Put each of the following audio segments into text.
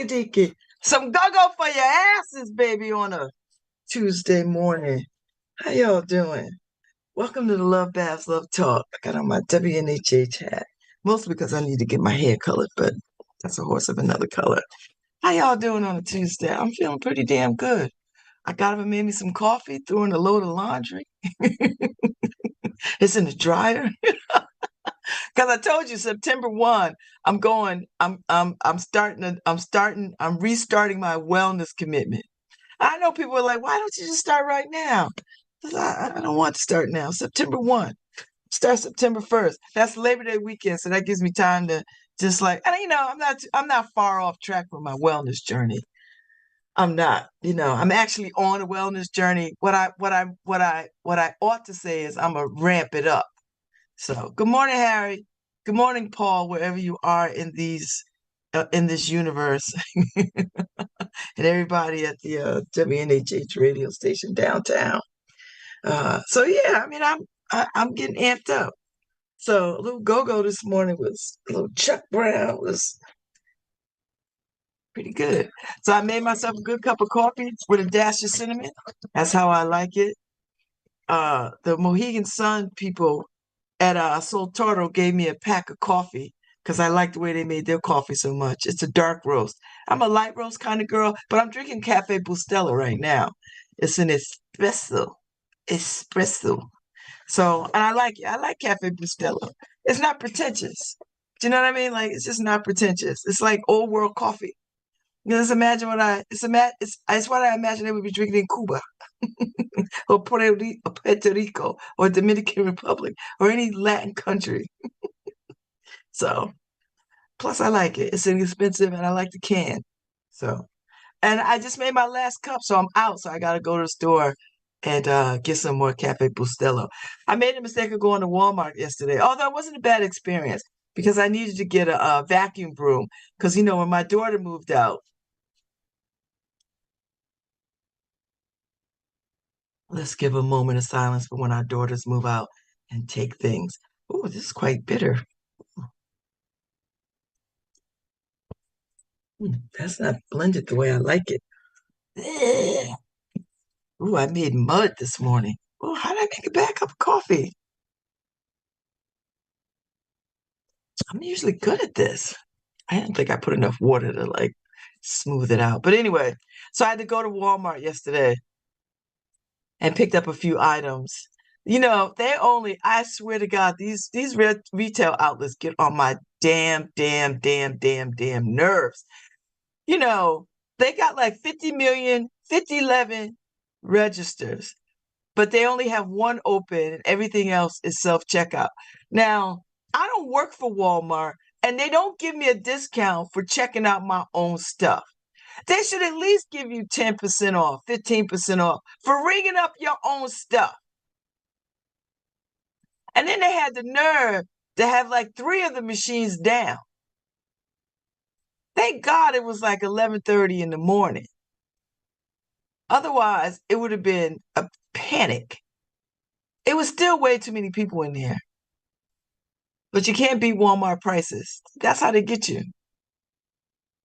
Diki. Some go-go for your asses, baby, on a Tuesday morning. How y'all doing? Welcome to the LoveBabz Love Talk. I got on my WNHH hat, mostly because I need to get my hair colored, but that's a horse of another color. How y'all doing on a Tuesday? I'm feeling pretty damn good. I got up and made me some coffee, threw in a load of laundry. It's in the dryer. Because I told you September 1, I'm restarting my wellness commitment. I know people are like, why don't you just start right now? I don't want to start now. September 1. Start September 1st. That's Labor Day weekend, so that gives me time to just like, and I'm not far off track from my wellness journey. I'm not, I'm actually on a wellness journey. What I ought to say is I'm gonna ramp it up. So, good morning, Harry. Good morning, Paul, wherever you are in this universe, and everybody at the WNHH radio station downtown. So yeah, I'm getting amped up. So a little go-go this morning was a little Chuck Brown was pretty good. So I made myself a good cup of coffee with a dash of cinnamon. That's how I like it. The Mohegan Sun people at Sol Toro gave me a pack of coffee because I like the way they made their coffee so much. It's a dark roast. I'm a light roast kind of girl, but I'm drinking Cafe Bustelo right now. It's an espresso. Espresso. So, and I like it. I like Cafe Bustelo. It's not pretentious. Do you know what I mean? Like, it's just not pretentious. It's like old world coffee. Just imagine it's what I imagine they would be drinking in Cuba or Puerto Rico or Dominican Republic or any Latin country. So, plus I like it. It's inexpensive and I like the can. So, and I just made my last cup, so I'm out. So I got to go to the store and get some more Cafe Bustelo. I made the mistake of going to Walmart yesterday, although it wasn't a bad experience because I needed to get a vacuum broom because, when my daughter moved out, let's give a moment of silence for when our daughters move out and take things. Oh, this is quite bitter. That's not blended the way I like it. Oh, I made mud this morning. Oh, how did I make a bad cup of coffee? I'm usually good at this. I didn't think I put enough water to like smooth it out. But anyway, so I had to go to Walmart yesterday and picked up a few items. I swear to God, these retail outlets get on my damn nerves. You know, they got like 50 million, 5011 registers, but they only have one open and everything else is self-checkout. Now, I don't work for Walmart and they don't give me a discount for checking out my own stuff. They should at least give you 10% off, 15% off for ringing up your own stuff. And then they had the nerve to have like 3 of the machines down. Thank God it was like 11:30 in the morning. Otherwise, it would have been a panic. It was still way too many people in there. But you can't beat Walmart prices. That's how they get you.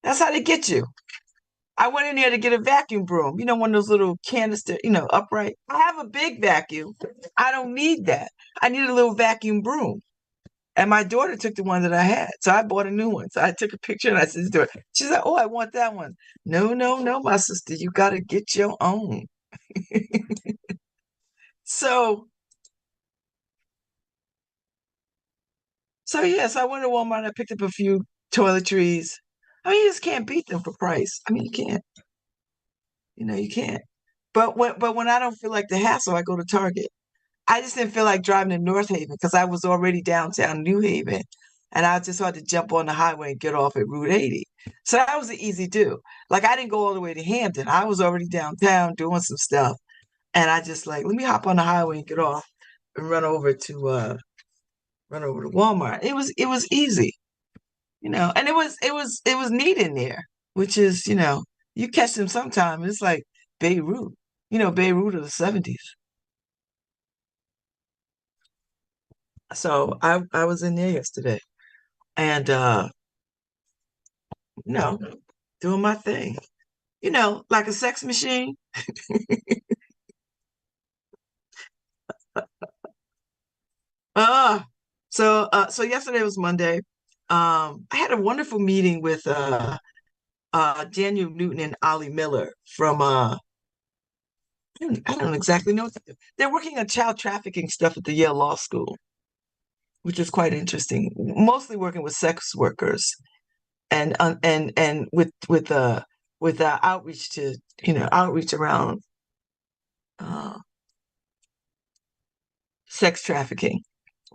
That's how they get you. I went in there to get a vacuum broom, one of those little canister, upright. I have a big vacuum. I don't need that. I need a little vacuum broom. And my daughter took the one that I had. So I bought a new one. So I took a picture and I said to her, she's like, oh, I want that one. No, no, no, my sister, you got to get your own. So, yes, I went to Walmart and I picked up a few toiletries. You just can't beat them for price. You can't. You can't. But when I don't feel like the hassle, I go to Target. I just didn't feel like driving to North Haven because I was already downtown New Haven, and I just had to jump on the highway and get off at Route 80. So that was an easy do. Like I didn't go all the way to Hampton. I was already downtown doing some stuff, and I just like let me hop on the highway and get off and run over to Walmart. It was easy, and it was neat in there, which is you catch them sometime. It's like Beirut, Beirut of the 70s. So I was in there yesterday, and no, doing my thing. Like a sex machine. Uh, so yesterday was Monday. I had a wonderful meeting with Daniel Newton and Ollie Miller from I don't exactly know what to do. They're working on child trafficking stuff at the Yale Law School, which is quite interesting. Mostly working with sex workers and with outreach to outreach around uh, sex trafficking.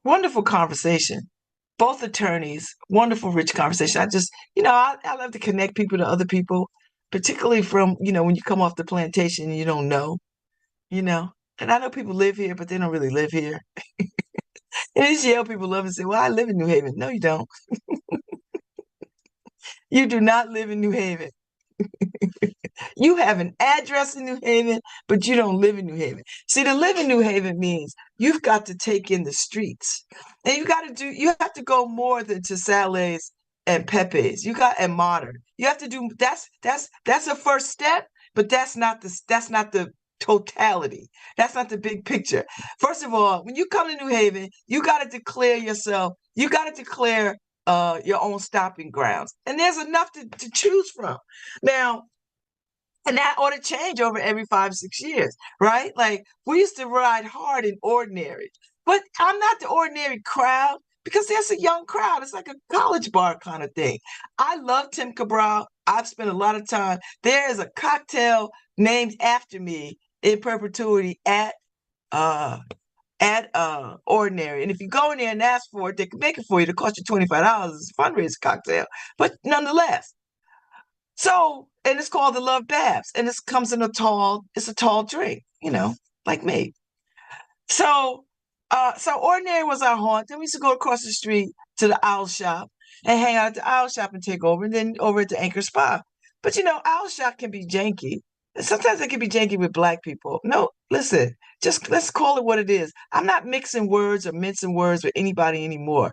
Wonderful conversation. Both attorneys, wonderful, rich conversation. I love to connect people to other people, particularly from, when you come off the plantation and you don't know, you know. And I know people live here, but they don't really live here. And these Yale people love to say, well, I live in New Haven. No, you don't. You do not live in New Haven. You have an address in New Haven, but you don't live in New Haven. See, to live in New Haven means you've got to take in the streets. And you have to go more than to Salés and Pepe's. And Modern. You have to do that's a first step, but that's not the totality. That's not the big picture. First of all, when you come to New Haven, you got to declare yourself, you got to declare your own stopping grounds. And there's enough to choose from. Now, and that ought to change over every 5, 6 years, right? Like we used to ride hard in ordinary, but I'm not the ordinary crowd because there's a young crowd. It's like a college bar kind of thing. I love Tim Cabral. I've spent a lot of time. There is a cocktail named after me in perpetuity uh at ordinary. And if you go in there and ask for it, they can make it for you. It cost you $25. It's a fundraiser cocktail. But nonetheless, so, and it's called the LoveBabz, and it comes in it's a tall drink, like me. So ordinary was our haunt. Then we used to go across the street to the Owl Shop and hang out at the Owl Shop and take over, and then over at the Anchor Spa. But Owl Shop can be janky. Sometimes it can be janky with Black people. No, listen, just let's call it what it is. I'm not mixing words or mincing words with anybody anymore.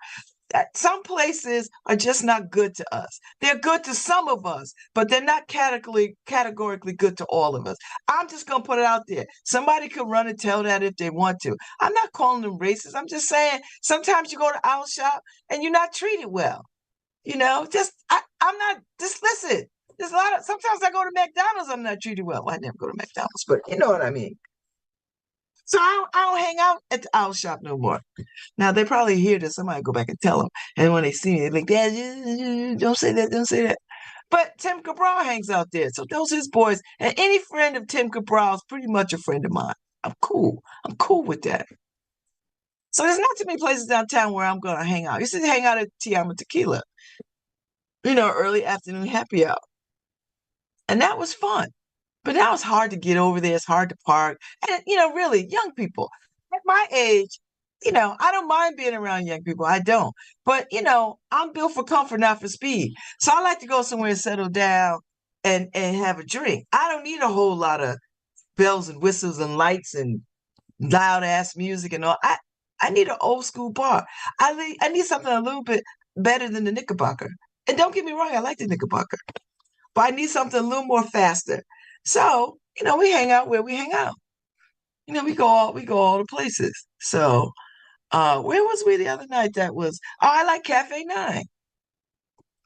Some places are just not good to us. They're good to some of us, but they're not categorically good to all of us. I'm just going to put it out there. Somebody could run and tell that if they want to. I'm not calling them racist. I'm just saying sometimes you go to Owl Shop and you're not treated well. I'm not, just listen. There's a lot of, sometimes I go to McDonald's, I'm not treated well. Well, I never go to McDonald's, but you know what I mean. So I don't hang out at the Owl Shop no more. Now they probably hear this. Somebody go back and tell them. And when they see me, they're like, Dad, don't say that, don't say that. But Tim Cabral hangs out there. So those his boys. And any friend of Tim Cabral is pretty much a friend of mine. I'm cool. I'm cool with that. So there's not too many places downtown where I'm gonna hang out. I used to hang out at Tiama Tequila, early afternoon happy hour. And that was fun. But now it's hard to get over there. It's hard to park. And, really, young people at my age, I don't mind being around young people. I don't. But, I'm built for comfort, not for speed. So I like to go somewhere and settle down and have a drink. I don't need a whole lot of bells and whistles and lights and loud ass music and all. I need an old school bar. I need something a little bit better than the Knickerbocker. And don't get me wrong, I like the Knickerbocker, but I need something a little more faster. So, we hang out where we hang out. We go all the places. So, where was we the other night? I like Cafe 9.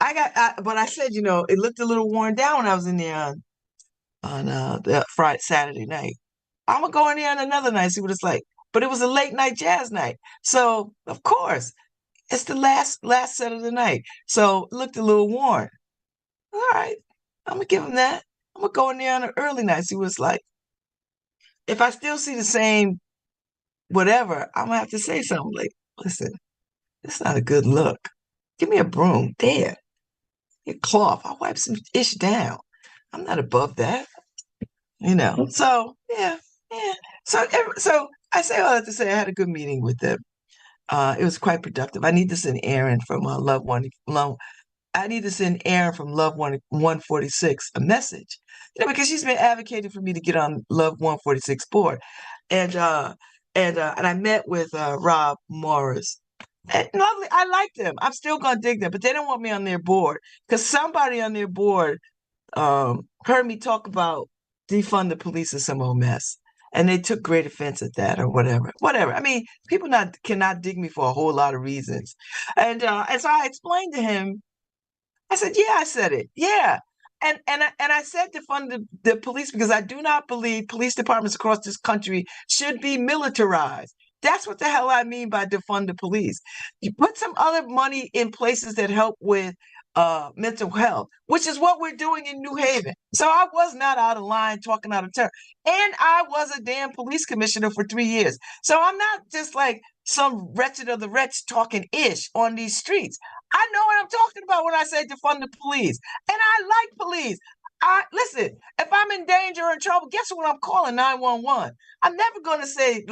But I said, it looked a little worn down when I was in there on the Friday, Saturday night. I'm gonna go in there on another night, see what it's like. But it was a late night jazz night. So, of course, it's the last set of the night. So it looked a little worn. All right, I'm gonna give him that. I'm gonna go in there on an early night, see what it's like. If I still see the same whatever, I'm gonna have to say something like, listen, it's not a good look. Give me a broom. There. A cloth. I'll wipe some ish down. I'm not above that. So yeah, yeah. So I say all that to say I had a good meeting with them. It was quite productive. I need to send Aaron from I need to send Aaron from Love 146 a message, because she's been advocating for me to get on Love 146 board, and I met with Rob Morris. And lovely, I like them. I'm still gonna dig them, but they don't want me on their board because somebody on their board heard me talk about defund the police or some old mess. And they took great offense at that or whatever. Whatever. I mean, people not cannot dig me for a whole lot of reasons. And so I explained to him, I said, yeah, I said it. Yeah. And I said defund the police because I do not believe police departments across this country should be militarized. That's what the hell I mean by defund the police. You put some other money in places that help with mental health, which is what we're doing in New Haven. So I was not out of line talking out of turn. And I was a damn police commissioner for 3 years. So I'm not just like some wretched of the wretch talking ish on these streets. I know what I'm talking about when I say defund the police. And I like police. I listen, if I'm in danger or in trouble, guess what I'm calling 911. I'm never going to say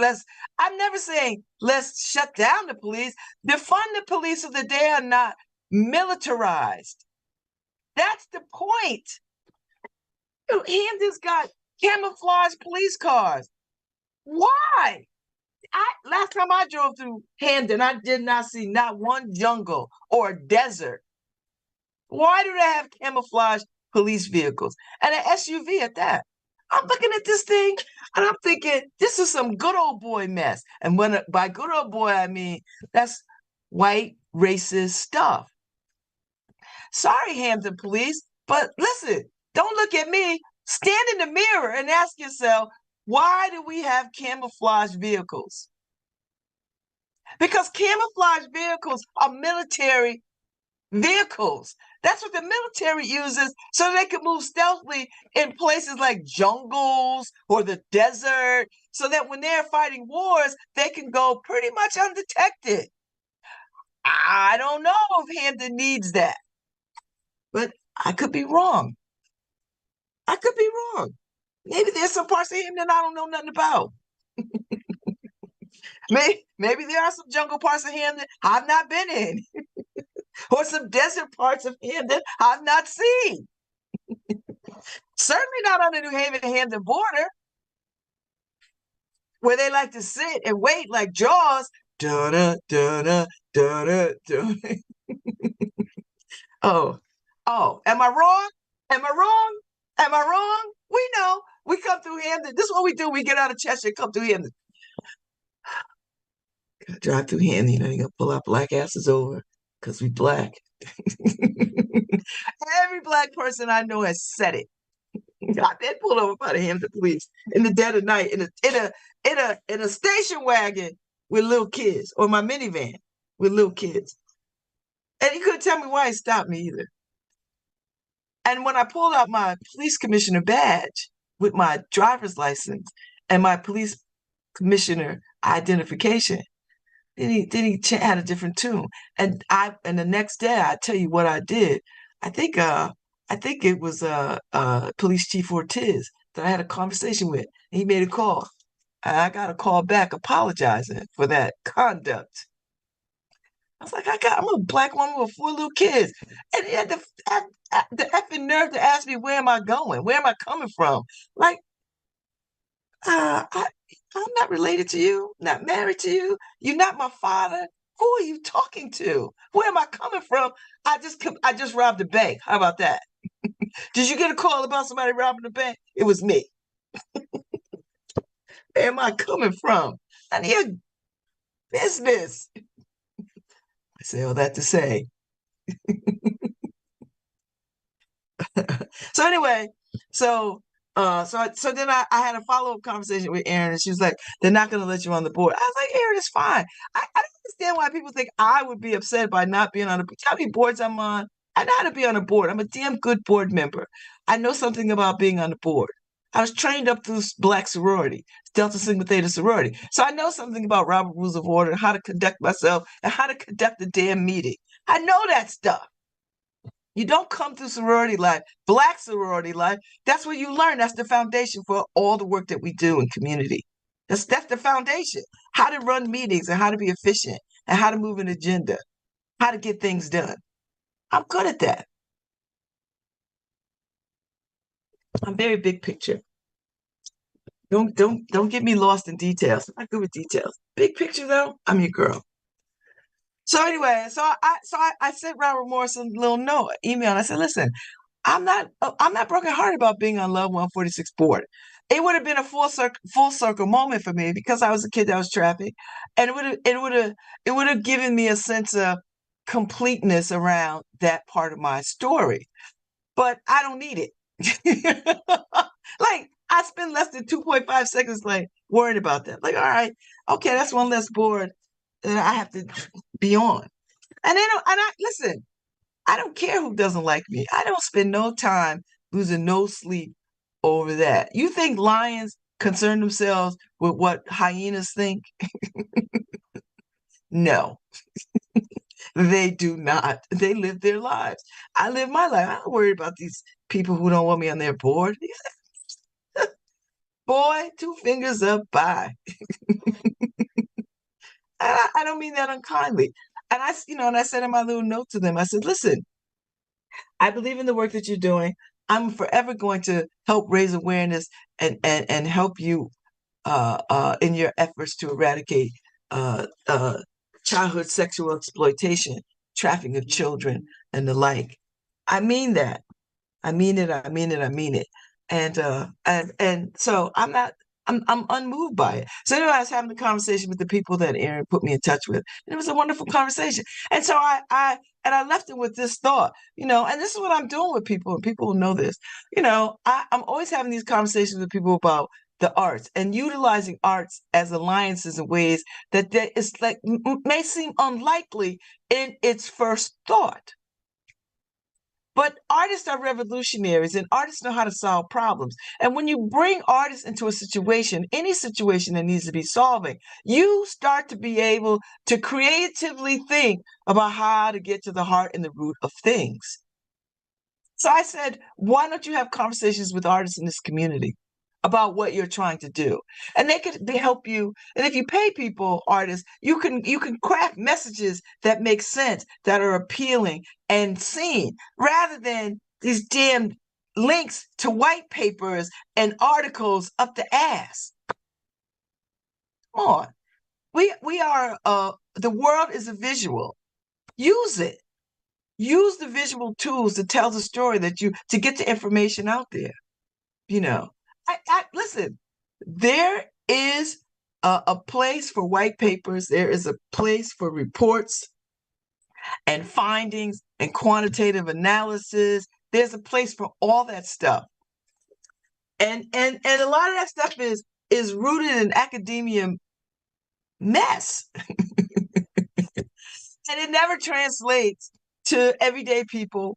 I'm never saying let's shut down the police. Defund the police so that they are not militarized. That's the point. Hamden's got camouflage police cars. Why? Last time I drove through Hamden, I did not see not one jungle or desert. Why do they have camouflage police vehicles and an SUV at that? I'm looking at this thing and I'm thinking, this is some good old boy mess. And when by good old boy, I mean that's white racist stuff. Sorry, Hamden police, but listen, don't look at me. Stand in the mirror and ask yourself, why do we have camouflage vehicles? Because camouflage vehicles are military vehicles. That's what the military uses so they can move stealthily in places like jungles or the desert, so that when they're fighting wars, they can go pretty much undetected. I don't know if Hamden needs that, but I could be wrong. I could be wrong. Maybe there's some parts of Hamden I don't know nothing about. Maybe there are some jungle parts of Hamden I've not been in, or some desert parts of Hamden I've not seen. Certainly not on the New Haven-Hamden border, where they like to sit and wait like Jaws. Da-da, da-da, da-da, da-da. Oh, am I wrong? Am I wrong? Am I wrong? We know. We come through Hamden. This is what we do. We get out of Cheshire and come through Hamden. Drive through Hamden, you gonna pull our black asses over because we black. Every black person I know has said it. I did pull over by the Hampton police in the dead of night in a station wagon with little kids, or my minivan with little kids. And he couldn't tell me why he stopped me either. And when I pulled out my police commissioner badge with my driver's license and my police commissioner identification, then he had a different tune. And the next day I tell you what I did. I think it was Police Chief Ortiz that I had a conversation with. He made a call. And I got a call back apologizing for that conduct. I was like, I'm a black woman with 4 little kids. And he had the effing nerve to ask me, where am I going? Where am I coming from? Like, I'm not related to you, not married to you. You're not my father. Who are you talking to? Where am I coming from? I just robbed a bank. How about that? Did you get a call about somebody robbing the bank? It was me. Where am I coming from? None of your business. I say all that to say. So anyway, so then I had a follow-up conversation with Erin, and she was like, they're not going to let you on the board. I was like, Erin, it's fine. I don't understand why people think I would be upset by not being on the board. How many boards I'm on? I know how to be on a board. I'm a damn good board member. I know something about being on the board. I was trained up through Black sorority, Delta Sigma Theta sorority. So I know something about Robert Rules of Order and how to conduct myself and how to conduct a damn meeting. I know that stuff. You don't come through sorority life, Black sorority life. That's what you learn. That's the foundation for all the work that we do in community. That's the foundation. How to run meetings and how to be efficient and how to move an agenda, how to get things done. I'm good at that. I'm very big picture. Don't get me lost in details. I'm not good with details. Big picture though, I'm your girl. So anyway, I sent Robert Morris a little note, email, and I said, listen, I'm not brokenhearted about being on Love 146 board. It would have been a full circle moment for me because I was a kid that was trafficked, and it would have given me a sense of completeness around that part of my story. But I don't need it. Like I spend less than 2.5 seconds like worrying about that. Like, all right, okay, that's one less board that I have to be on. And I listen, I don't care who doesn't like me. I don't spend no time losing no sleep over that. You think lions concern themselves with what hyenas think? No, they do not. They live their lives. I live my life. I'm not worried about these people who don't want me on their board. Boy, two fingers up, bye. I don't mean that unkindly. And I said in my little note to them, I said, listen, I believe in the work that you're doing. I'm forever going to help raise awareness and help you in your efforts to eradicate childhood sexual exploitation, trafficking of children, and the like. I mean that. I mean it. I mean it. I mean it. And so I'm unmoved by it. So anyway, I was having a conversation with the people that Aaron put me in touch with, and it was a wonderful conversation. And so I left it with this thought, and this is what I'm doing with people, and people will know this. I'm always having these conversations with people about the arts and utilizing arts as alliances in ways that is like may seem unlikely in its first thought. But artists are revolutionaries and artists know how to solve problems. And when you bring artists into a situation, any situation that needs to be solving, you start to be able to creatively think about how to get to the heart and the root of things. So I said, why don't you have conversations with artists in this community about what you're trying to do? And they could help you. And if you pay people, artists, you can craft messages that make sense, that are appealing and seen, rather than these damn links to white papers and articles up the ass. Come on. We are the world is a visual. Use it. Use the visual tools to tell the story to get the information out there. Listen, there is a place for white papers. There is a place for reports and findings and quantitative analysis. There's a place for all that stuff. And a lot of that stuff is rooted in academia mess. And it never translates to everyday people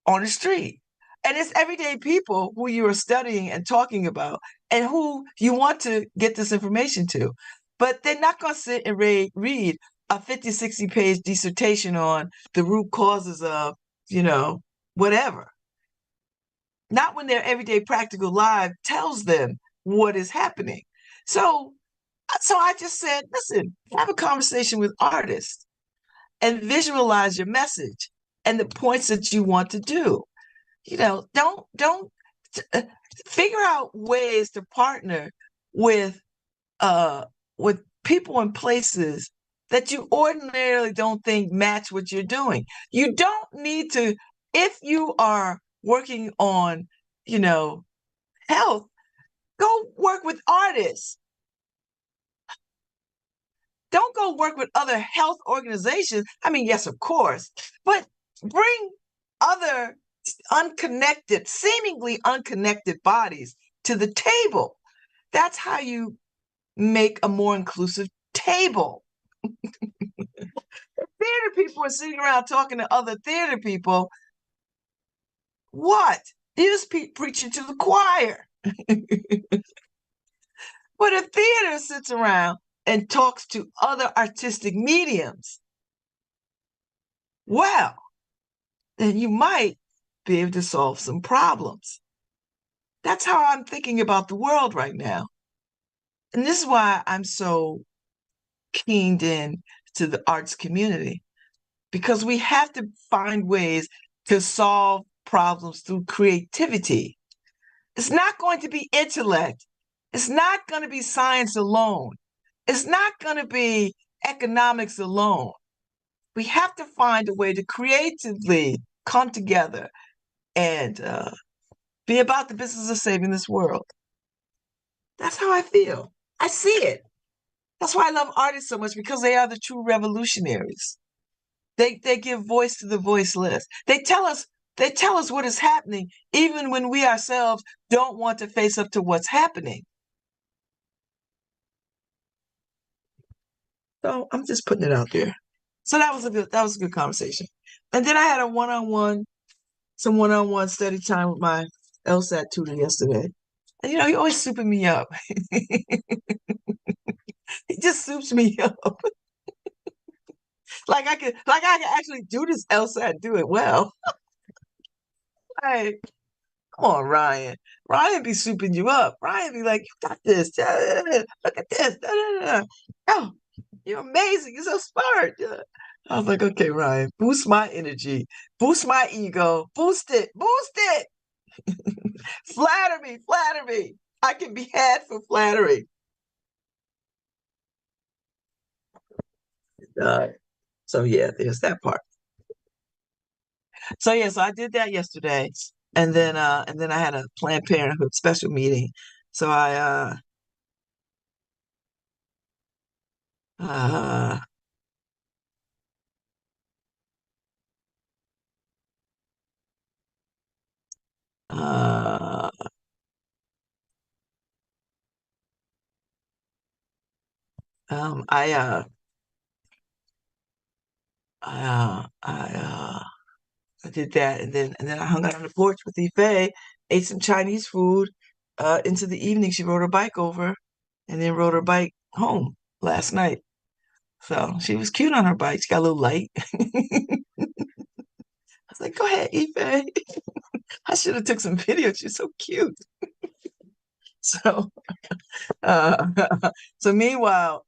on the street. And it's everyday people who you are studying and talking about and who you want to get this information to. But they're not going to sit and read a 50, 60-page dissertation on the root causes of, whatever. Not when their everyday practical life tells them what is happening. So I just said, listen, have a conversation with artists and visualize your message and the points that you want to do. Don't figure out ways to partner with people and places that you ordinarily don't think match what you're doing. You don't need to, if you are working on, health, go work with artists. Don't go work with other health organizations. I mean, yes, of course, but bring other seemingly unconnected bodies to the table. That's how you make a more inclusive table. Theater people are sitting around talking to other theater people. What? You're just preaching to the choir. But a theater sits around and talks to other artistic mediums, well, then you might be able to solve some problems. That's how I'm thinking about the world right now. And this is why I'm so keened in to the arts community, because we have to find ways to solve problems through creativity. It's not going to be intellect. It's not going to be science alone. It's not going to be economics alone. We have to find a way to creatively come together and be about the business of saving this world. That's how I feel. I see it. That's why I love artists so much, because they are the true revolutionaries. They give voice to the voiceless. They tell us what is happening, even when we ourselves don't want to face up to what's happening. So I'm just putting it out there. So that was a good conversation. And then I had some one-on-one study time with my LSAT tutor yesterday. And he always souping me up. He just soups me up. Like I can actually do this LSAT, do it well. Like, come on, Ryan. Ryan be souping you up. Ryan be like, you got this. Look at this. Oh, you're amazing. You're so smart. I was like, okay, Ryan, boost my energy, boost my ego, boost it, boost it. Flatter me, flatter me. I can be had for flattery. Uh, so yeah, there's that part. So yeah, so I did that yesterday, and then I had a Planned Parenthood special meeting. So I uh uh I I did that, and then I hung out on the porch with Ife, ate some Chinese food. Into the evening, she rode her bike over, and then rode her bike home last night. So she was cute on her bike. She got a little light. I was like, "Go ahead, Ife." I should have took some videos. She's so cute. So, uh, so meanwhile,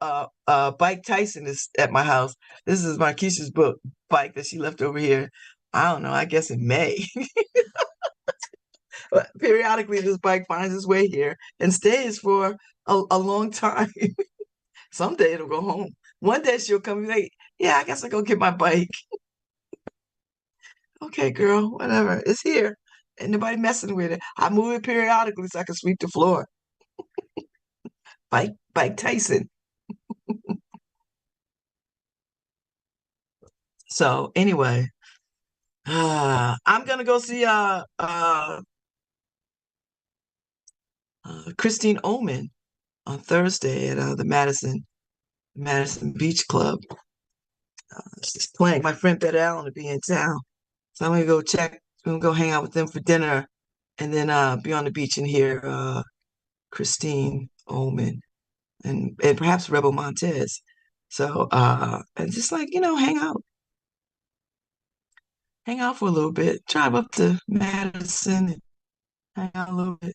Bike Tyson is at my house. This is Marquisha's book bike that she left over here. I don't know. I guess in May. But periodically, this bike finds its way here and stays for a long time. Someday it'll go home. One day she'll come and be like, "Yeah, I guess I'll go get my bike." Okay, girl, whatever. It's here. Ain't nobody messing with it. I move it periodically so I can sweep the floor. Bike Tyson. So anyway, I'm gonna go see Christine Oman on Thursday at the Madison Beach Club. She's playing. My friend Betty Allen will be in town, so I'm gonna go check. I'm gonna go hang out with them for dinner, and then be on the beach and hear Christine Oman and perhaps Rebel Montez. So and just like hang out for a little bit. Drive up to Madison and hang out a little bit.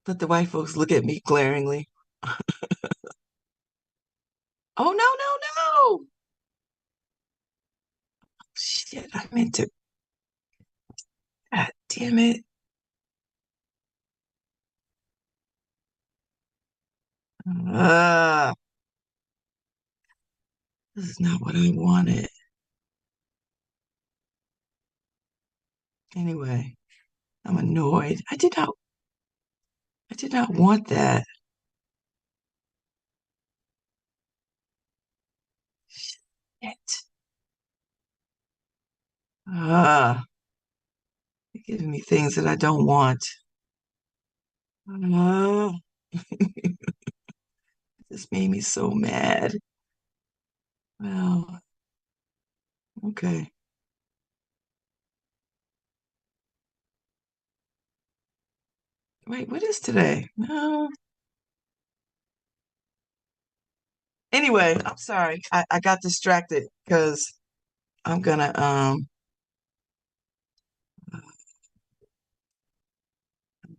Let the white folks look at me glaringly. Oh, no, no, no. Shit, I meant to. God damn it. Uh, this is not what I wanted. Anyway, I'm annoyed. I did not want that. Shit. You're giving me things that I don't want. Uh, this made me so mad. Well, okay. Wait, what is today? No. Anyway, I'm sorry. I got distracted because I'm gonna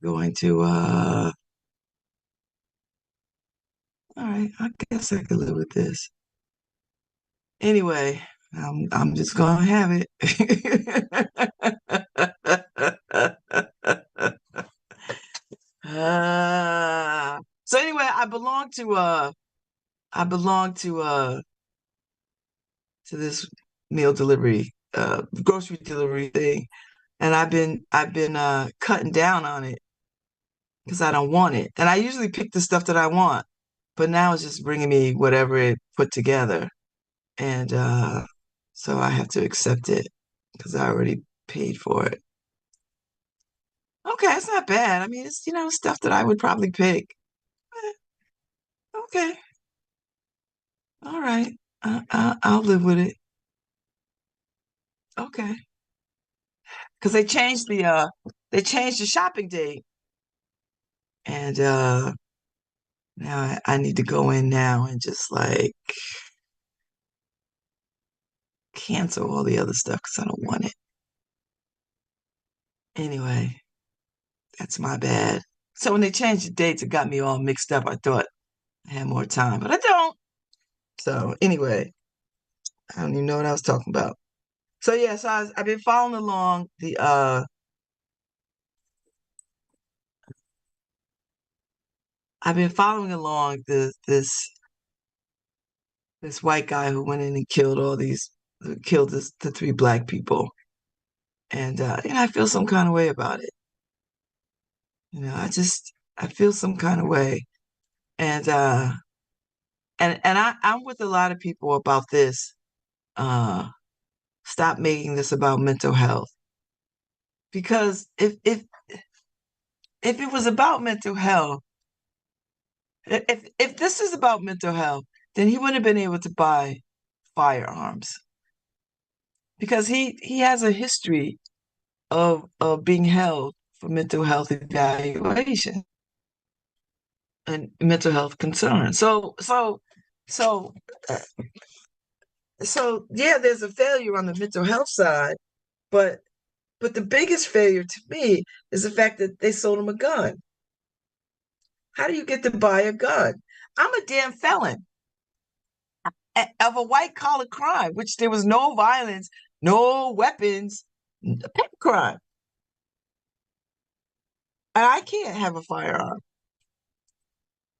going to all right, I guess I could live with this. Anyway, I'm just gonna have it. So anyway, I belong to this meal delivery grocery delivery thing. and I've been cutting down on it because I don't want it. And I usually pick the stuff that I want, but now it's just bringing me whatever it put together. And so I have to accept it because I already paid for it. Okay, it's not bad. I mean, it's, stuff that I would probably pick. Eh, okay, all right. I'll live with it. Okay. Because they changed the shopping date. And now I need to go in now and just like cancel all the other stuff because I don't want it. Anyway, that's my bad. So when they changed the dates, it got me all mixed up. I thought I had more time, but I don't. So anyway, I don't even know what I was talking about. So yeah, so I've been following along I've been following along this white guy who went in and killed the three black people. And I feel some kind of way about it. I feel some kind of way. And I'm with a lot of people about this. Uh Stop making this about mental health. Because if it was about mental health, if this is about mental health, then he wouldn't have been able to buy firearms because he has a history of being held for mental health evaluation and mental health concerns. So uh, so yeah, there's a failure on the mental health side, but the biggest failure to me is the fact that they sold him a gun. How do you get to buy a gun? I'm a damn felon of a white collar crime, which there was no violence, no weapons, a petty crime. And I can't have a firearm.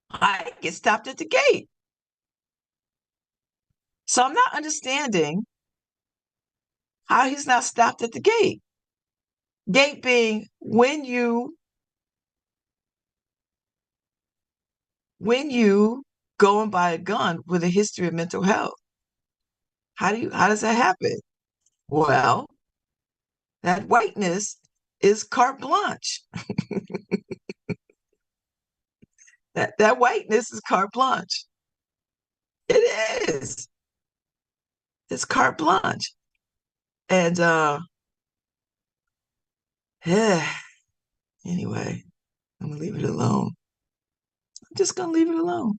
I get stopped at the gate. So I'm not understanding how he's not stopped at the gate. Gate being when you go and buy a gun with a history of mental health. How does that happen? Well, that whiteness is carte blanche. That whiteness is carte blanche. It is. It's carte blanche. And anyway, I'm gonna leave it alone. I'm just gonna leave it alone.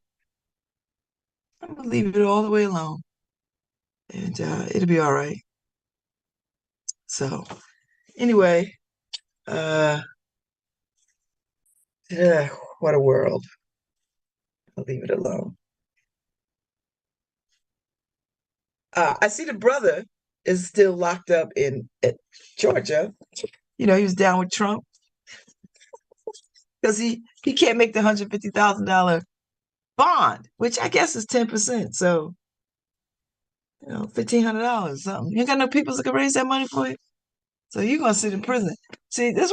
I'm gonna leave it all the way alone. And it'll be all right. So anyway, uh yeah, what a world. I'll leave it alone. I see the brother is still locked up in Georgia. He was down with Trump because he can't make the $150,000 bond, which I guess is 10%. So, $1,500 something. You ain't got no people that can raise that money for you. So you're gonna sit in prison. See, this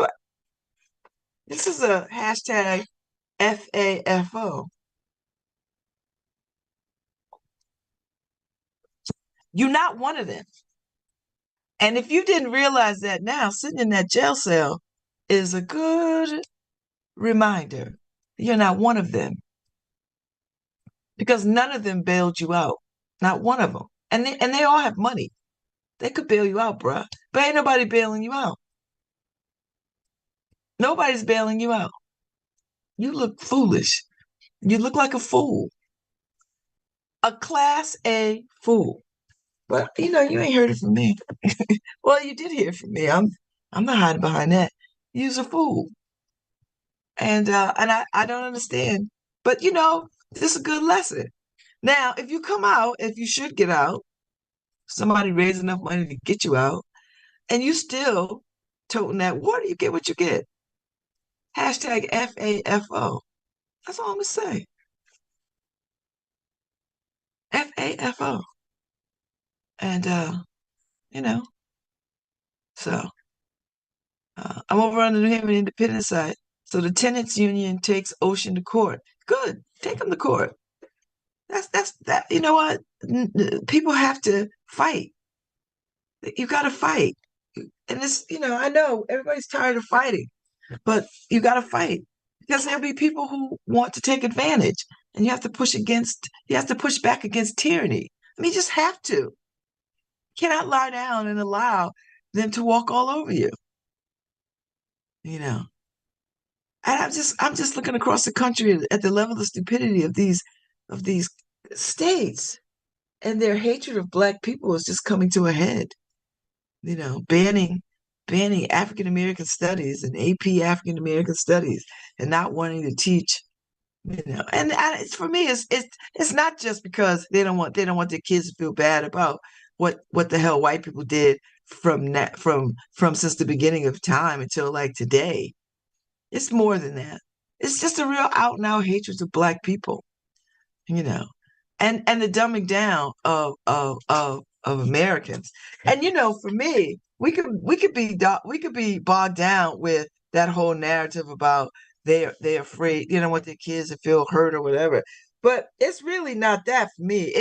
is a hashtag FAFO. You're not one of them. And if you didn't realize that now, sitting in that jail cell is a good reminder. You're not one of them because none of them bailed you out. Not one of them. And they all have money. They could bail you out, bruh. But ain't nobody bailing you out. Nobody's bailing you out. You look foolish. You look like a fool. A class A fool. But you ain't heard it from me. Well, you did hear it from me. I'm not hiding behind that. You's a fool. And I don't understand. But this is a good lesson. Now, if you come out, if you should get out, somebody raised enough money to get you out, and you still toting that water, you get what you get. Hashtag FAFO. That's all I'm gonna say. FAFO. And you know, so I'm over on the New Haven Independent side. So the tenants union takes Ocean to court. Good, take them to court. That's that. You know what? People have to fight. You got to fight, and it's I know everybody's tired of fighting, but you got to fight because there'll be people who want to take advantage, and you have to push against. You have to push back against tyranny. I mean, you just have to. You cannot lie down and allow them to walk all over you. You know. And I'm just looking across the country at the level of stupidity of these states, and their hatred of Black people is just coming to a head. Banning African American studies and AP African American studies, and not wanting to teach. For me, it's not just because they don't want their kids to feel bad about what the hell white people did from since the beginning of time until like today. It's more than that. It's just a real out and out hatred of Black people, you know, and the dumbing down of Americans. And for me, we could be bogged down with that whole narrative about they're afraid, they don't want their kids to feel hurt or whatever. But it's really not that for me.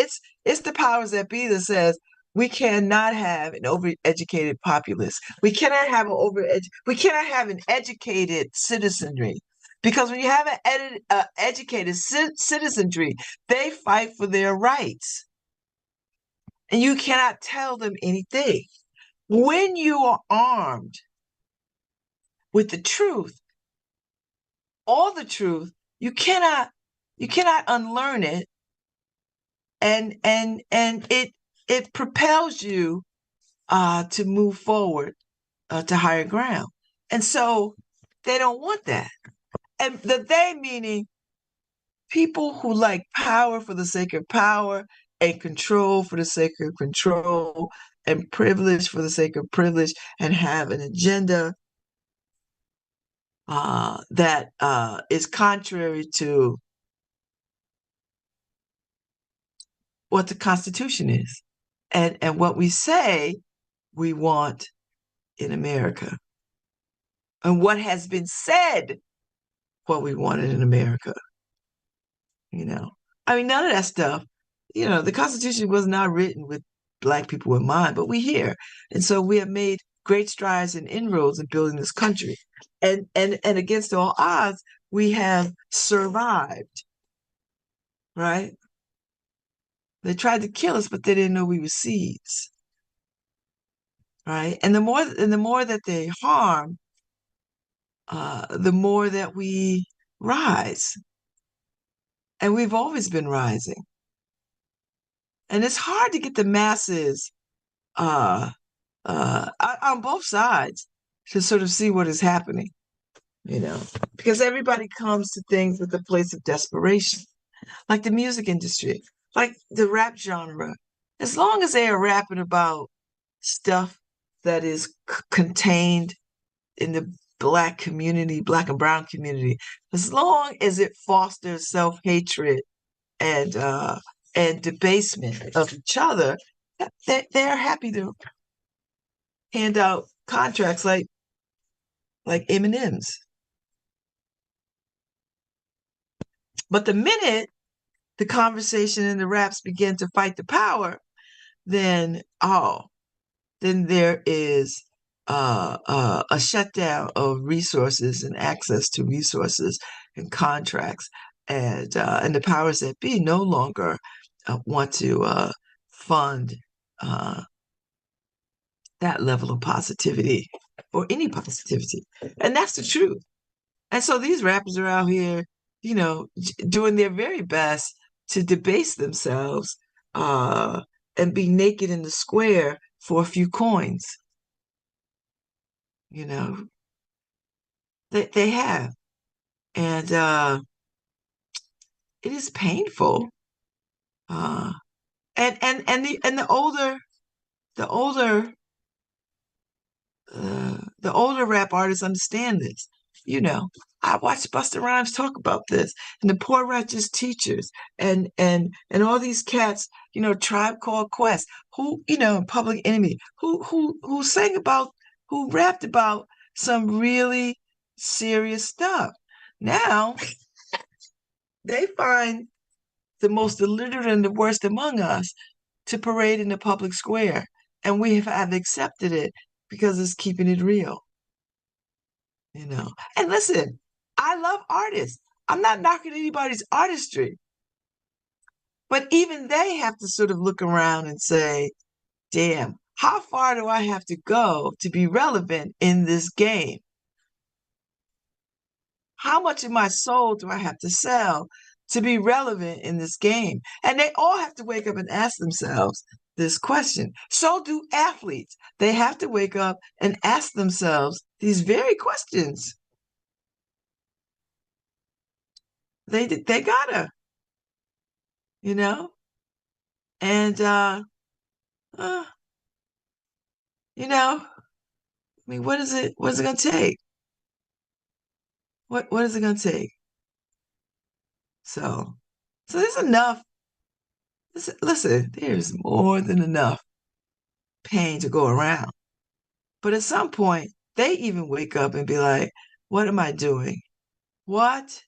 It's the powers that be that says we cannot have an overeducated populace. We cannot have an educated citizenry. Because when you have an educated citizenry, they fight for their rights. And you cannot tell them anything. When you are armed with the truth, all the truth, you cannot unlearn it, and it propels you to move forward to higher ground. And so they don't want that. And the they meaning people who like power for the sake of power, and control for the sake of control, and privilege for the sake of privilege, and have an agenda that is contrary to what the Constitution is, and what we say we want in America, and what has been said what we wanted in America. You know, I mean, none of that stuff. The Constitution was not written with Black people in mind, but we here, and so we have made great strides and inroads in building this country, and against all odds, we have survived. Right? They tried to kill us, but they didn't know we were seeds. Right? And the more that they harm, the more that we rise, and we've always been rising. And it's hard to get the masses on both sides to sort of see what is happening, because everybody comes to things with a place of desperation, like the music industry, like the rap genre. As long as they are rapping about stuff that is contained in the Black community, Black and brown community, as long as it fosters self-hatred and debasement of each other, they're happy to hand out contracts like M&Ms. But the minute the conversation and the raps begin to fight the power, then there is a shutdown of resources and access to resources and contracts, and the powers that be no longer want to fund that level of positivity or any positivity, and that's the truth. And so these rappers are out here, doing their very best to debase themselves and be naked in the square for a few coins. They have. And it is painful. And the older rap artists understand this. I watched Busta Rhymes talk about this, and the Poor Righteous Teachers, and all these cats, Tribe Called Quest, who, Public Enemy, who sang about, who rapped about some really serious stuff. Now they find the most illiterate and the worst among us to parade in the public square. And we have accepted it because it's keeping it real, you know. And listen, I love artists. I'm not knocking anybody's artistry, but even they have to sort of look around and say, damn, how far do I have to go to be relevant in this game? How much of my soul do I have to sell to be relevant in this game? And they all have to wake up and ask themselves this question. So do athletes. They have to wake up and ask themselves these very questions. They gotta, you know, and uh, you know, I mean, what is it? What is it gonna take? What is it gonna take? So, so there's enough. Listen, there's more than enough pain to go around. But at some point, they even wake up and be like, what am I doing? What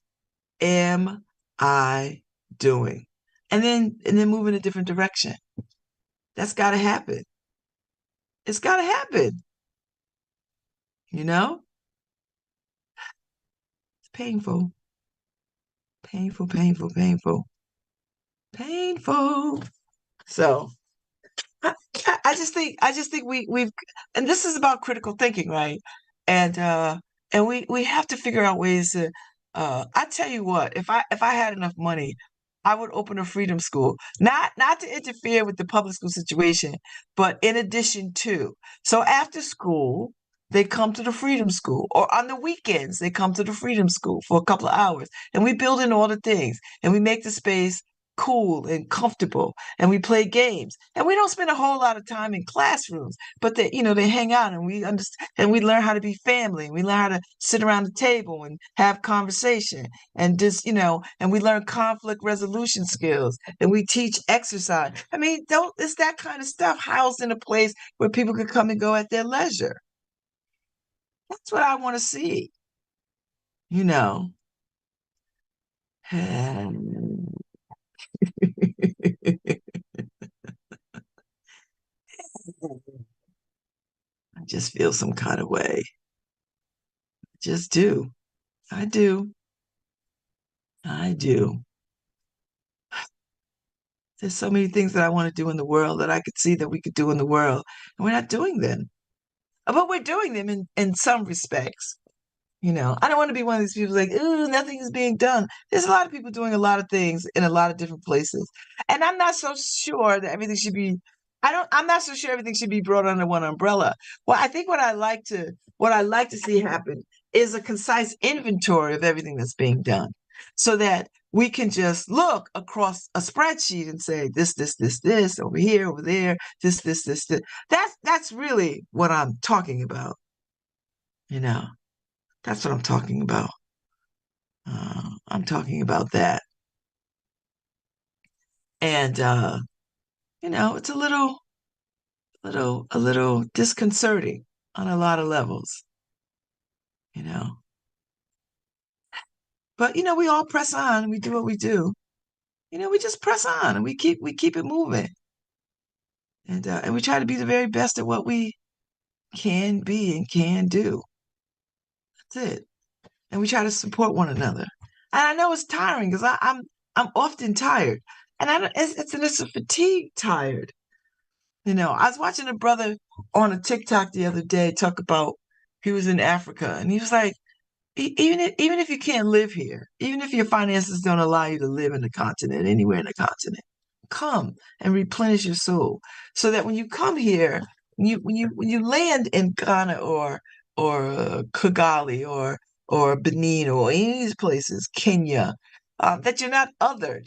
am I doing? And then move in a different direction. That's gotta happen. It's gotta happen, you know? It's painful. Painful, painful, painful, painful. So I, I just think we've and this is about critical thinking, right? And we have to figure out ways to I tell you what, if I had enough money, I would open a freedom school. Not to interfere with the public school situation, but in addition to. So after school, they come to the freedom school, or on the weekends, they come to the freedom school for a couple of hours. And we build in all the things and we make the space cool and comfortable and we play games and we don't spend a whole lot of time in classrooms, but they hang out and we understand and we learn how to be family, we learn how to sit around the table and have conversation and just and we learn conflict resolution skills and we teach exercise. I mean, don't it's that kind of stuff housed in a place where people can come and go at their leisure. That's what I want to see, you know. I just feel some kind of way. Just do. I do. I do. There's so many things that I want to do in the world that I could see that we could do in the world, and we're not doing them. But we're doing them in some respects. I don't want to be one of these people like, ooh, nothing is being done. There's a lot of people doing a lot of things in a lot of different places. And I'm not so sure that everything should be, I'm not so sure everything should be brought under one umbrella. Well, I think what I like to see happen is a concise inventory of everything that's being done so that we can just look across a spreadsheet and say this over here, over there, this. That's really what I'm talking about, you know. That's what I'm talking about. I'm talking about that. And it's a little disconcerting on a lot of levels, you know. But we all press on and we do what we do. We just press on and we keep it moving. And we try to be the very best at what we can be and can do. That's it. And we try to support one another. And I know it's tiring because I'm often tired. And I don't, it's a fatigue tired. I was watching a brother on a TikTok the other day talk about he was in Africa and he was like, even if you can't live here, even if your finances don't allow you to live in the continent, anywhere in the continent, come and replenish your soul, so that when you come here, when you land in Ghana or Kigali or Benin or any of these places, Kenya, that you're not othered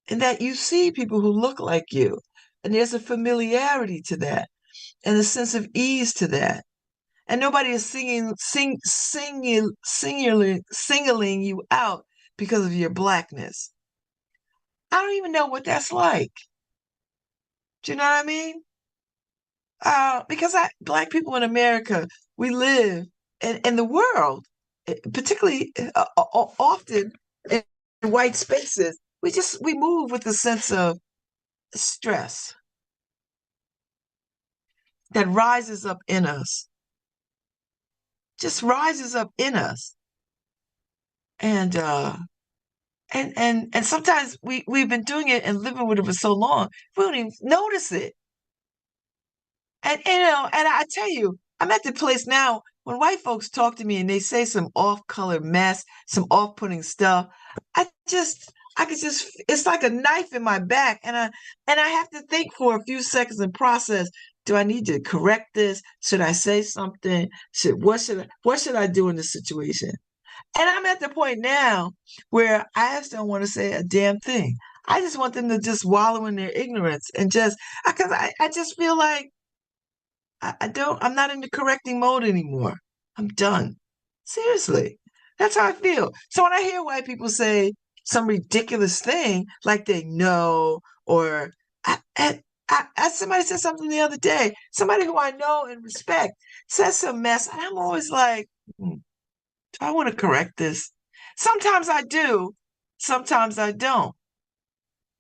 and that you see people who look like you. And there's a familiarity to that and a sense of ease to that. And nobody is singling you out because of your blackness. I don't even know what that's like. Do you know what I mean? Because Black people in America, we live in the world, particularly often in white spaces, we move with a sense of stress that rises up in us, just rises up in us. And sometimes we've been doing it and living with it for so long, we don't even notice it. And I tell you, I'm at the place now when white folks talk to me and they say some off-color mess, some off-putting stuff, I could just it's like a knife in my back, and I have to think for a few seconds and process. Do I need to correct this? Should I say something? What should I do in this situation? And I'm at the point now where I just don't want to say a damn thing. I just want them to just wallow in their ignorance and just because I just feel like I'm not in the correcting mode anymore. I'm done. Seriously. That's how I feel. So when I hear white people say some ridiculous thing like they know, or somebody said something the other day, somebody who I know and respect says some mess, and I'm always like, do I want to correct this? Sometimes I do, sometimes I don't.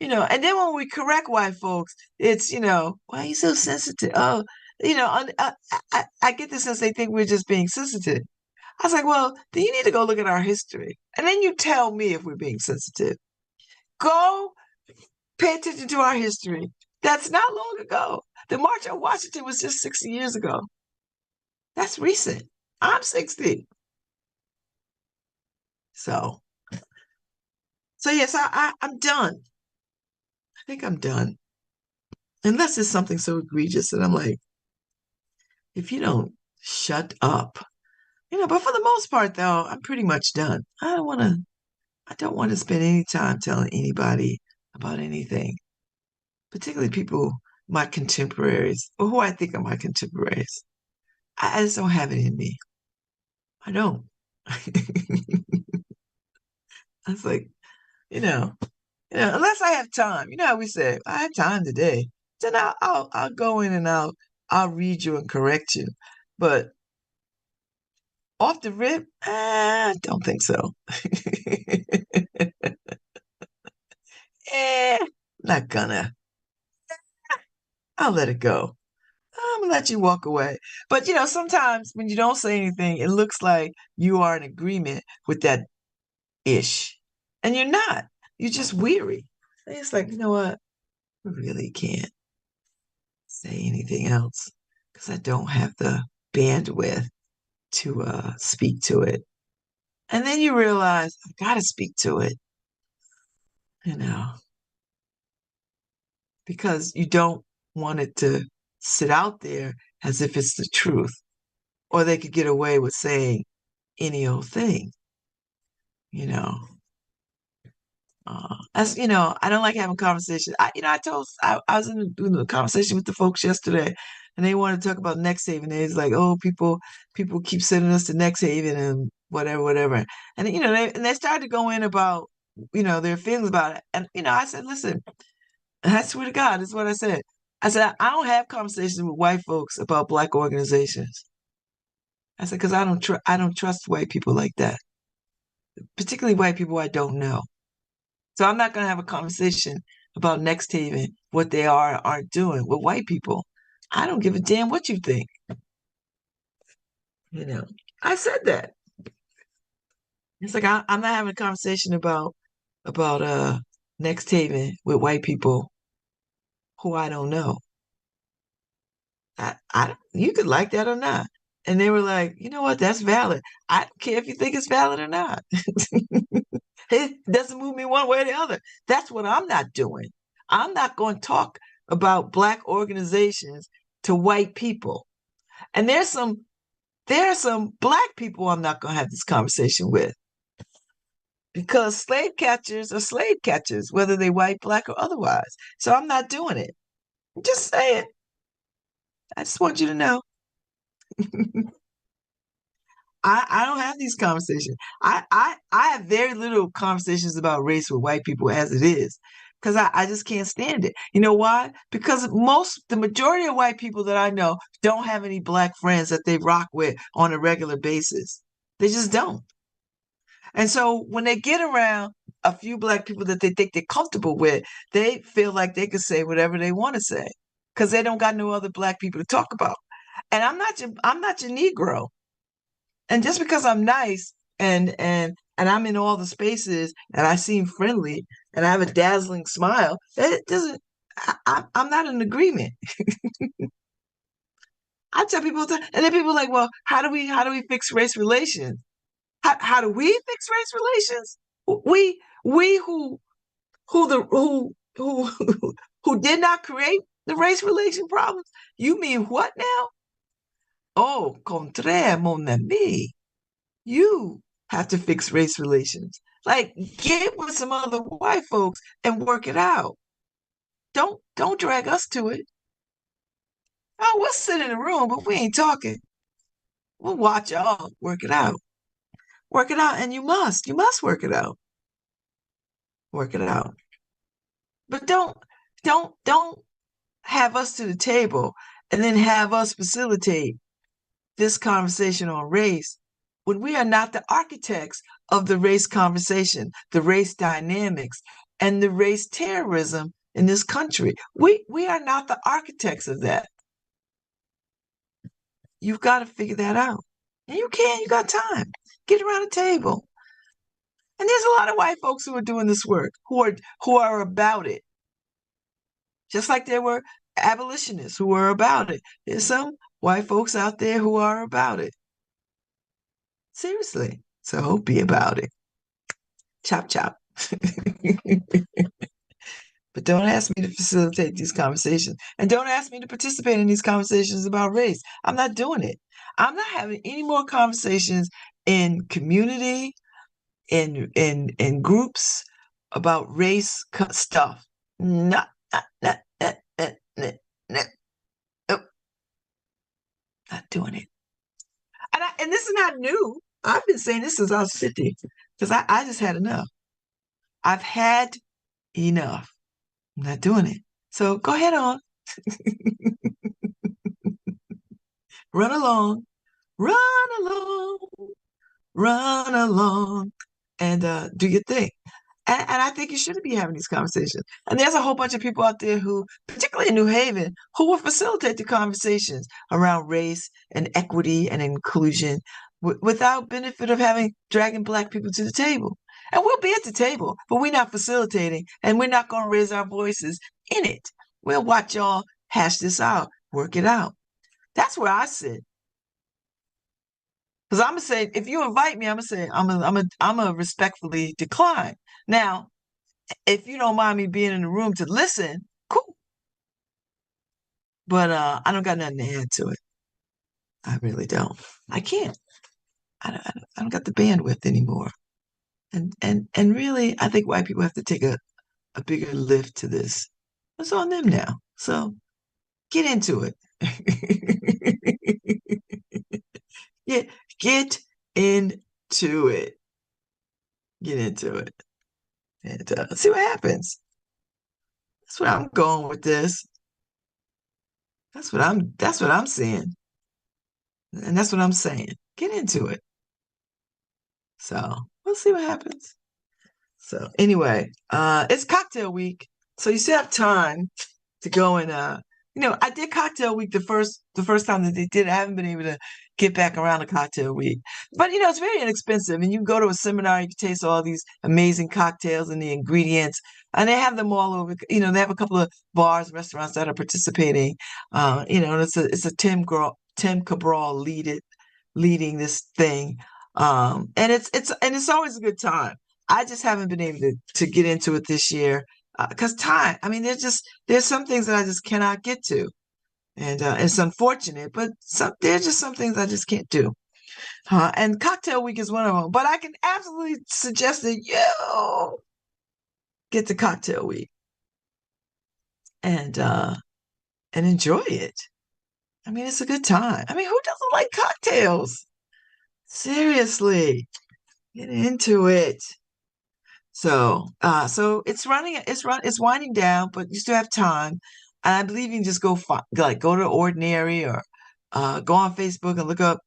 And then when we correct white folks, it's, why are you so sensitive? Oh, I get the sense they think we're just being sensitive. I was like, well, then you need to go look at our history. And then you tell me if we're being sensitive. Go pay attention to our history. That's not long ago. The March on Washington was just 60 years ago. That's recent. I'm 60. So yes, I'm done. I think I'm done. Unless it's something so egregious that I'm like, if you don't shut up. But for the most part though, I'm pretty much done. I don't want to spend any time telling anybody about anything, particularly people, my contemporaries, or who I think are my contemporaries. I just don't have it in me. I don't. I was like, you know, unless I have time. You know how we say, I have time today. Then I'll go in and I'll read you and correct you. But off the rip, I don't think so. eh, not gonna. I'll let it go. I'm gonna let you walk away. But sometimes when you don't say anything, it looks like you are in agreement with that ish. And you're not. You're just weary. And it's like, you know what? I really can't say anything else because I don't have the bandwidth to speak to it. And then you realize I've got to speak to it, you know, because you don't want it to sit out there as if it's the truth, or they could get away with saying any old thing, you know. As I don't like having conversations. I was doing a conversation with the folks yesterday, and they wanted to talk about Next Haven. They was like, oh, people keep sending us to Next Haven and whatever, whatever. And they started to go in about their feelings about it. And I said, listen, I swear to God, this is what I said. I said I don't have conversations with white folks about Black organizations. I said because I don't trust white people like that, particularly white people I don't know. So I'm not going to have a conversation about Next Haven, what they are or aren't doing with white people. I don't give a damn what you think. I said that. It's like I'm not having a conversation about Next Haven with white people who I don't know. You could like that or not. And they were like, you know what? That's valid. I don't care if you think it's valid or not. It doesn't move me one way or the other. That's what I'm not doing. I'm not going to talk about Black organizations to white people. And there are some Black people I'm not going to have this conversation with because slave catchers are slave catchers, whether they white, Black, or otherwise. So I'm not doing it. I'm just saying. I just want you to know. I don't have these conversations. I have very little conversations about race with white people as it is, because I just can't stand it. You know why? Because the majority of white people that I know don't have any black friends that they rock with on a regular basis. They just don't. And so when they get around a few black people that they think they're comfortable with, they feel like they can say whatever they want to say because they don't got no other black people to talk about. And I'm not your Negro. And just because I'm nice and I'm in all the spaces and I seem friendly and I have a dazzling smile, it doesn't. I'm not in agreement. I tell people, and then people are like, well, how do we fix race relations? How do we fix race relations? We who who did not create the race relation problems. You mean what now? Oh, contraire, mon ami. You have to fix race relations. Like, get with some other white folks and work it out. Don't drag us to it. Oh, we'll sit in the room, but we ain't talking. We'll watch y'all work it out. Work it out, and you must work it out. Work it out. But don't have us to the table and then have us facilitate this conversation on race when we are not the architects of the race conversation, the race dynamics, and the race terrorism in this country. We are not the architects of that. You've got to figure that out. And you can, you got time. Get around the table. And there's a lot of white folks who are doing this work, who are about it. Just like there were abolitionists who were about it. There's some white folks out there who are about it. Seriously. So be about it. Chop, chop. But don't ask me to facilitate these conversations. And don't ask me to participate in these conversations about race. I'm not doing it. I'm not having any more conversations in community, in groups about race stuff. Not doing it. And this is not new. I've been saying this since I was 50 because I just had enough. I've had enough. I'm not doing it. So go ahead on. Run along, run along, run along, and do your thing. And I think you shouldn't be having these conversations. And there's a whole bunch of people out there who, particularly in New Haven, who will facilitate the conversations around race and equity and inclusion without benefit of dragging black people to the table. And we'll be at the table, but we're not facilitating and we're not going to raise our voices in it. We'll watch y'all hash this out, work it out. That's where I sit. Because I'm gonna say, if you invite me, I'm gonna say I'm gonna respectfully decline. Now, if you don't mind me being in the room to listen, cool. But I don't got nothing to add to it. I really don't. I can't. I don't got the bandwidth anymore. And really, I think white people have to take a bigger lift to this. It's on them now. So get into it. Get into it. Get into it. And see what happens. That's where I'm going with this. That's what I'm seeing. And that's what I'm saying. Get into it. So we'll see what happens. So anyway, it's cocktail week. So you still have time to go and I did cocktail week the first time that they did it. I haven't been able to get back around to cocktail week. But it's very inexpensive. And you can go to a seminar, you can taste all these amazing cocktails and the ingredients. And they have them all over, they have a couple of bars, restaurants that are participating. And it's a Tim Cabral leading this thing. And it's always a good time. I just haven't been able to get into it this year. Because time, I mean, there's some things that I just cannot get to, and it's unfortunate, but there's just some things I just can't do. And cocktail week is one of them. But I can absolutely suggest that you get to cocktail week and enjoy it. I mean, it's a good time. I mean, who doesn't like cocktails? Seriously, get into it. So it's winding down, but you still have time. And I believe you can just go to Ordinary or go on Facebook and look up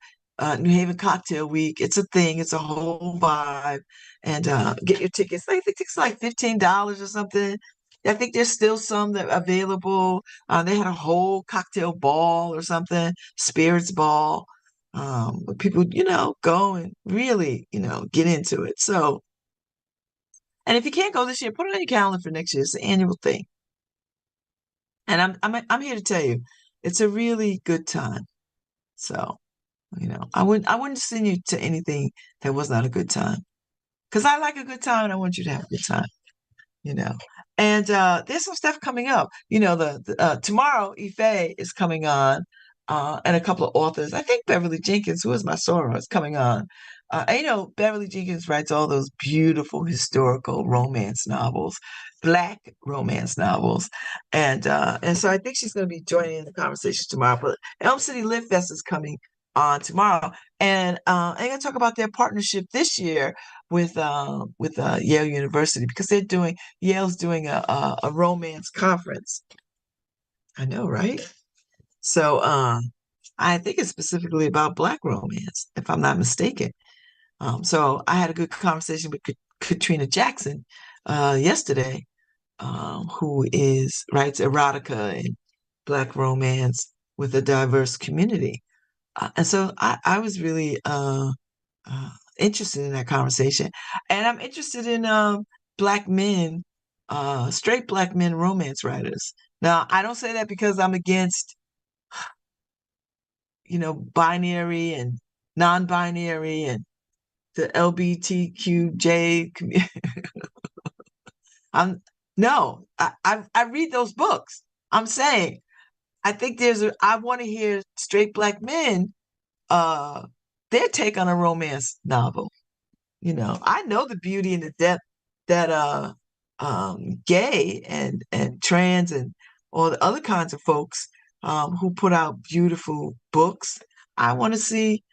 New Haven Cocktail Week. It's a thing. It's a whole vibe, and get your tickets. I think it's like $15 or something. I think there's still some that are available. They had a whole cocktail ball or something, spirits ball, where people, go and really, get into it. So. And if you can't go this year, put it on your calendar for next year. It's an annual thing. And I'm here to tell you, it's a really good time. So, I wouldn't send you to anything that was not a good time. Because I like a good time and I want you to have a good time, you know. And there's some stuff coming up. Tomorrow Ife is coming on, and a couple of authors. I think Beverly Jenkins, who is my soror, is coming on. And, Beverly Jenkins writes all those beautiful historical romance novels, Black romance novels, and so I think she's going to be joining in the conversation tomorrow. But Elm City Lit Fest is coming on tomorrow, and I'm going to talk about their partnership this year with Yale University because Yale's doing a romance conference. I know, right? So I think it's specifically about Black romance, if I'm not mistaken. So I had a good conversation with Katrina Jackson yesterday, who writes erotica and Black romance with a diverse community. And so I was really interested in that conversation. And I'm interested in Black men, straight Black men romance writers. Now, I don't say that because I'm against, binary and non-binary and the LGBTQJ community. I'm no, I read those books. I'm saying I think I want to hear straight Black men uh their take on a romance novel. I know the beauty and the depth that gay and trans and all the other kinds of folks who put out beautiful books. I want to see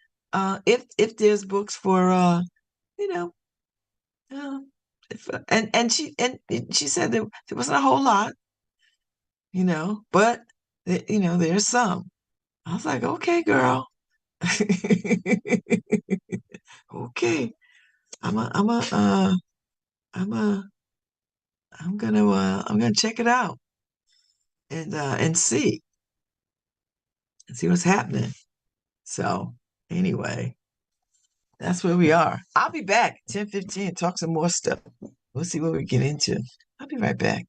if there's books for you know and she said there wasn't a whole lot, but there's some. I was like, okay, girl. Okay. I'm a I'm a I'm a I'm gonna check it out and see what's happening. So anyway, that's where we are. I'll be back 10:15, talk some more stuff. We'll see what we get into. I'll be right back.